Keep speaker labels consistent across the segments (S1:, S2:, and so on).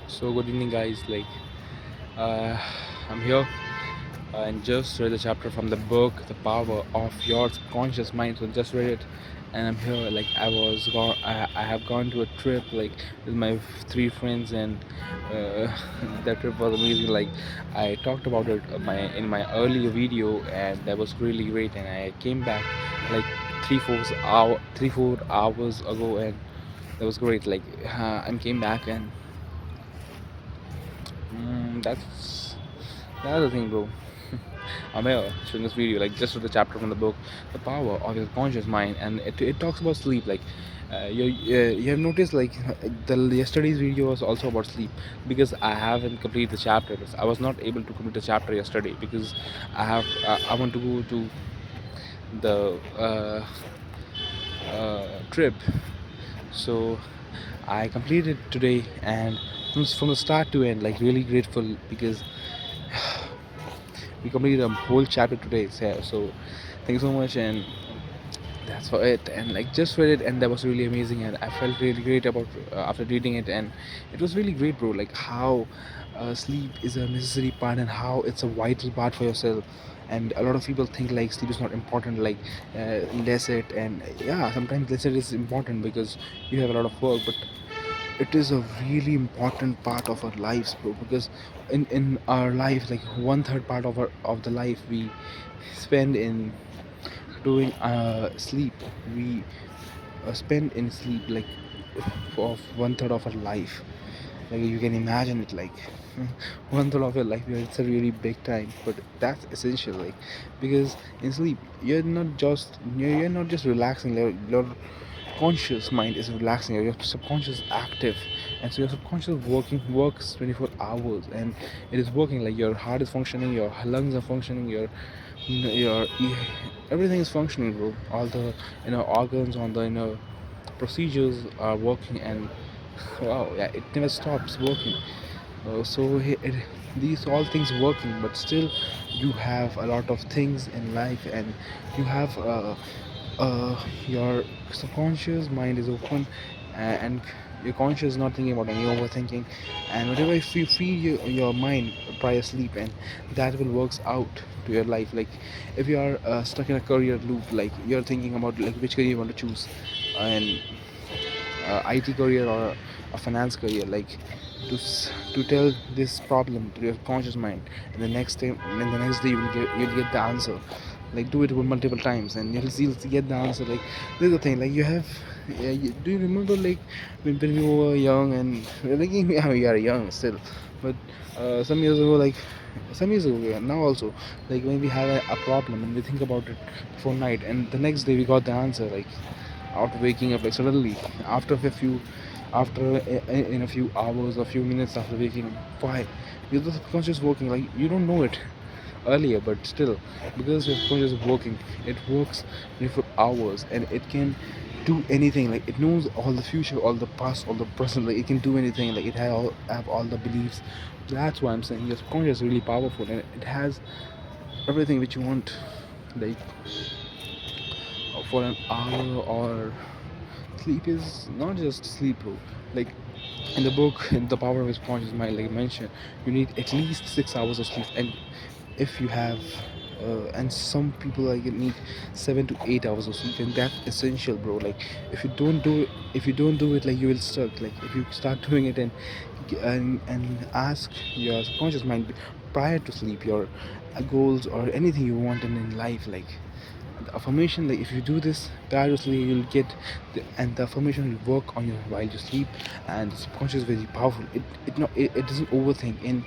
S1: So good evening, guys. Uh, I'm here and just read the chapter from the book, "The Power of Your Conscious Mind." So just read it, and I'm here. I have gone to a trip with my three friends, and uh, that trip was amazing. I talked about it in my earlier video, and that was really great. And I came back like 3 4 hours ago, and that was great. I came back and. That's the thing, bro. I'm here showing this video, just with the chapter from the book, "The Power of Your Conscious Mind," and it talks about sleep. You have noticed, the yesterday's video was also about sleep because I haven't completed the chapter. I was not able to complete the chapter yesterday because I want to go to the trip, so I completed today, and from the start to end, really grateful because we completed a whole chapter today. So thank you so much, and that's for it. And just read it, and that was really amazing, and I felt really great about after reading it, and it was really great, bro. How sleep is a necessary part and how it's a vital part for yourself. And a lot of people think sleep is not important, less it, and yeah, sometimes less it is important because you have a lot of work, but it is a really important part of our lives, bro, because in our life, one third part of the life we spend in doing sleep. We spend in sleep of one third of our life. You can imagine it, one third of your life. It's a really big time, but that's essential, because in sleep you're not just relaxing. Your conscious mind is relaxing, your subconscious is active, and so your subconscious works 24 hours, and it is working. Your heart is functioning, your lungs are functioning, everything is functioning, bro. All the organs, all the procedures are working, and wow, yeah, it never stops working. These all things working, but still you have a lot of things in life, and you have your subconscious mind is open, and your conscious is not thinking about any overthinking, and whatever, if you feed your mind prior sleep, and that will works out to your life. If you are stuck in a career loop, you're thinking about which career you want to choose, and IT career or a finance career, to tell this problem to your conscious mind, and the next day you'll get the answer. Do it multiple times, and you'll get the answer. This is the thing. You have, yeah, do you remember when we were young, and yeah, we are young still, but some years ago, some years ago, yeah, now also, when we have a problem and we think about it for night, and the next day we got the answer, after waking up, suddenly, after a few after in a few hours, a few minutes after waking up. Why? Because the subconscious working, you don't know it earlier, but still, because your subconscious is working, it works 24 hours, and it can do anything. It knows all the future, all the past, all the present. It can do anything. It have all the beliefs. That's why I'm saying your subconscious is really powerful, and it has everything which you want, like for an hour. Or sleep is not just sleep, bro. like in the book, in The Power of His Conscious Mind, I mentioned, you need at least 6 hours of sleep. And if you have and some people need 7 to 8 hours of sleep, and that's essential, bro. If you don't do it, you will stuck. If you start doing it, and ask your subconscious mind prior to sleep your goals or anything you want in life, the affirmation, if you do this tirelessly, you'll get and the affirmation will work on you while you sleep. And the subconscious is very powerful. It doesn't overthink, and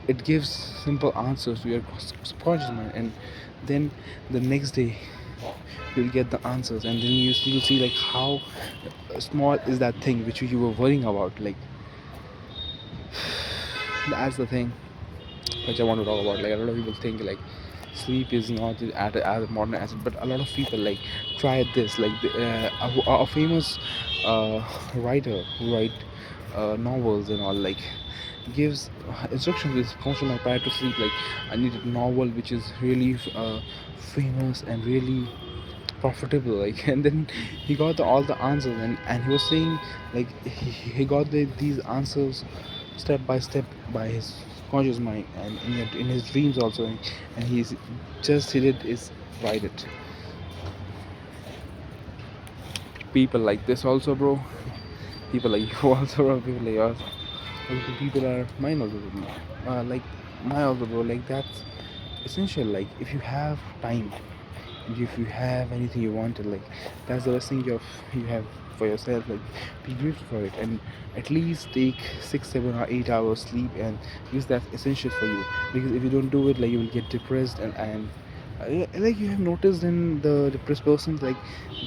S1: it gives simple answers to your subconscious mind. And then the next day you'll get the answers, and then you'll see how small is that thing which you were worrying about. That's the thing which I want to talk about. A lot of people think sleep is not as a modern asset, but a lot of people try this. A famous writer who write novels and all, gives instructions with constant prior to sleep. I need a novel which is really famous and really profitable, and then he got all the answers, and he was saying he got these answers step by step by his conscious mind, and in his dreams also, and he's just hit it is right it. People like this also, bro. People like you also, bro. People like yours. People are mine also, like my also, bro. Like that's essential. Like if you have time, if you have anything you wanted, like that's the best thing you have for yourself. Like be grateful for it, and at least take 6 7 or 8 hours sleep, and use that essential for you. Because if you don't do it, like you will get depressed, and like you have noticed in the depressed persons, like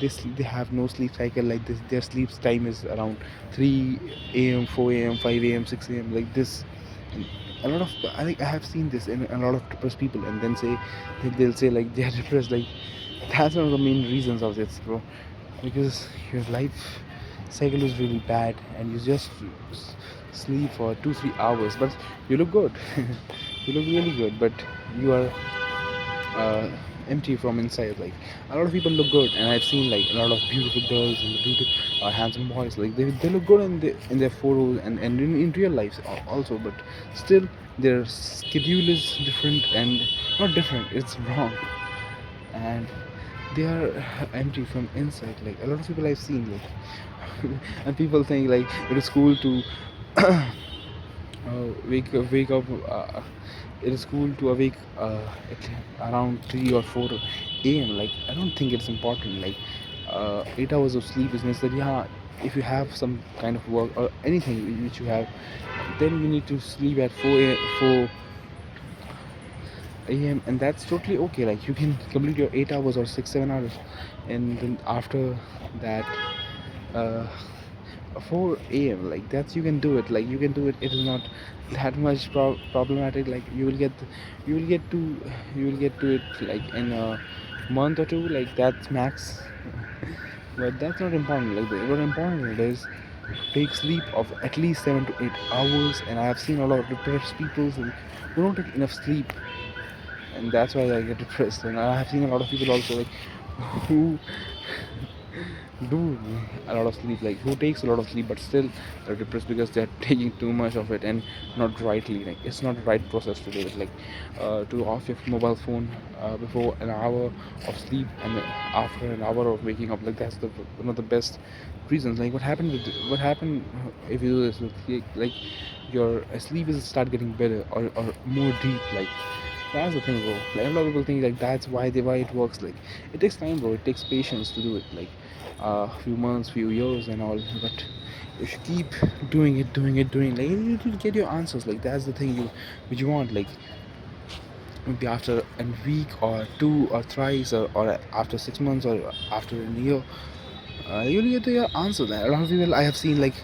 S1: they have no sleep cycle. Like this, their sleep time is around 3 a.m., 4 a.m., 5 a.m., 6 a.m., like this. And a lot of, I think I have seen this in a lot of depressed people, and then they'll say like they are depressed. Like that's one of the main reasons of this, bro. Because your life cycle is really bad, and you just sleep for 2 3 hours, but you look good. You look really good, but you are uh, empty from inside. Like a lot of people look good, and I've seen like a lot of beautiful girls and beautiful handsome boys. Like they look good in their photos, and in real life also, but still their schedule is different, and not different, it's wrong. And they are empty from inside. Like a lot of people I've seen, like and people think like it is cool to wake up. It is cool to awake around 3 or 4 a.m. Like I don't think it's important. Like 8 hours of sleep is necessary. Yeah, if you have some kind of work or anything which you have, then you need to sleep at 4 a.m., and that's totally okay. Like you can complete your 8 hours or 6 7 hours, and then after that, uh, 4 a.m., like that's you can do it. Like you can do it. It is not that much problematic. Like you will get to you will get to it like in a month or two. Like that's max. But that's not important. Like what important it is, take sleep of at least 7 to 8 hours. And I have seen a lot of depressed people who don't take enough sleep, and that's why I get depressed. And I have seen a lot of people also, like who do a lot of sleep, like who takes a lot of sleep, but still they're depressed because they're taking too much of it and not rightly. Like it's not the right process to do it. Like to off your mobile phone before an hour of sleep, and after an hour of waking up. Like that's the one of the best reasons. Like what happened if you do this with, like your sleep is start getting better, or more deep. Like that's the thing, bro. Like a lot of people think like that's why it works. Like it takes time, bro. It takes patience to do it. Like few months, few years, and all. But if you keep doing, like you get your answers. Like that's the thing which you want. Like maybe after a week or two or thrice, or after 6 months or after a year, you'll get your answer. There a lot of people I have seen like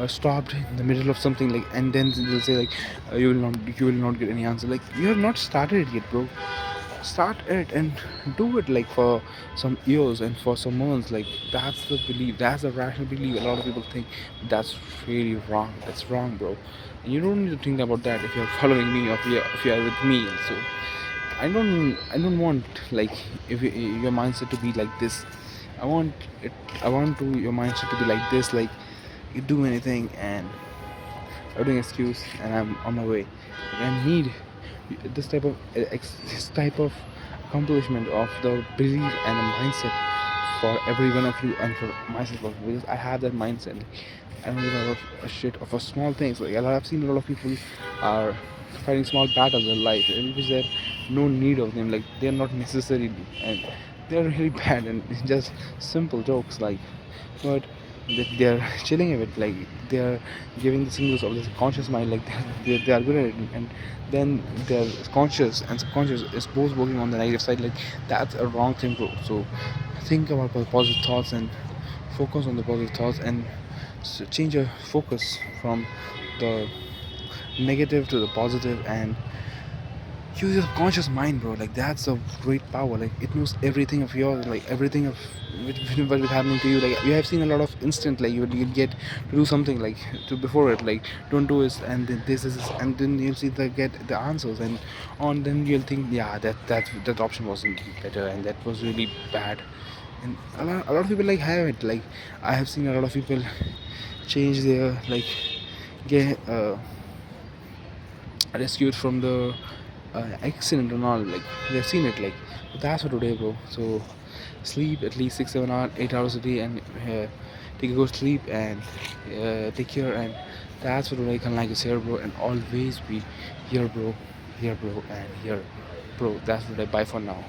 S1: stopped in the middle of something, like, and then they'll say like you will not get any answer. Like you have not started it yet, bro. Start it and do it, like for some years and for some months. Like that's the belief, that's the rational belief. A lot of people think that's really wrong. That's wrong, bro. And you don't need to think about that if you're following me, or if you're with me. So I don't want, like, if your mindset to be like this. I want it. I want to your mindset to be like this. Like you do anything and I'm doing excuse, and I'm on my way. I need this type of accomplishment of the belief and the mindset for every one of you and for myself also, because I have that mindset. I don't give a shit of a small things. Like I've seen a lot of people are fighting small battles in life, which there no need of them. Like they're not necessary, and they're really bad, and it's just simple jokes. Like, but they're chilling a bit. Like they're giving the signals of this conscious mind. Like they are good at it, and then they're conscious and subconscious is both working on the negative side. Like that's a wrong thing, bro. So think about the positive thoughts and focus on the positive thoughts, and change your focus from the negative to the positive, and use your conscious mind, bro. Like that's a great power. Like it knows everything of yours, like everything of what is happening to you. Like you have seen a lot of instant, like you get to do something, like to before it, like don't do this, and then this is, and then you'll see the get the answers, and on then you'll think, yeah, that option wasn't better, and that was really bad. And a lot of people like have it. Like I have seen a lot of people change their, like, get rescued from the accident and all. Like we have seen it. Like that's for today, bro. So sleep at least 6 7 hours 8 hours a day, and take a good sleep, and take care. And that's for today. Can like is here, bro, and always be here, bro, and here, bro. That's for today. Bye for now.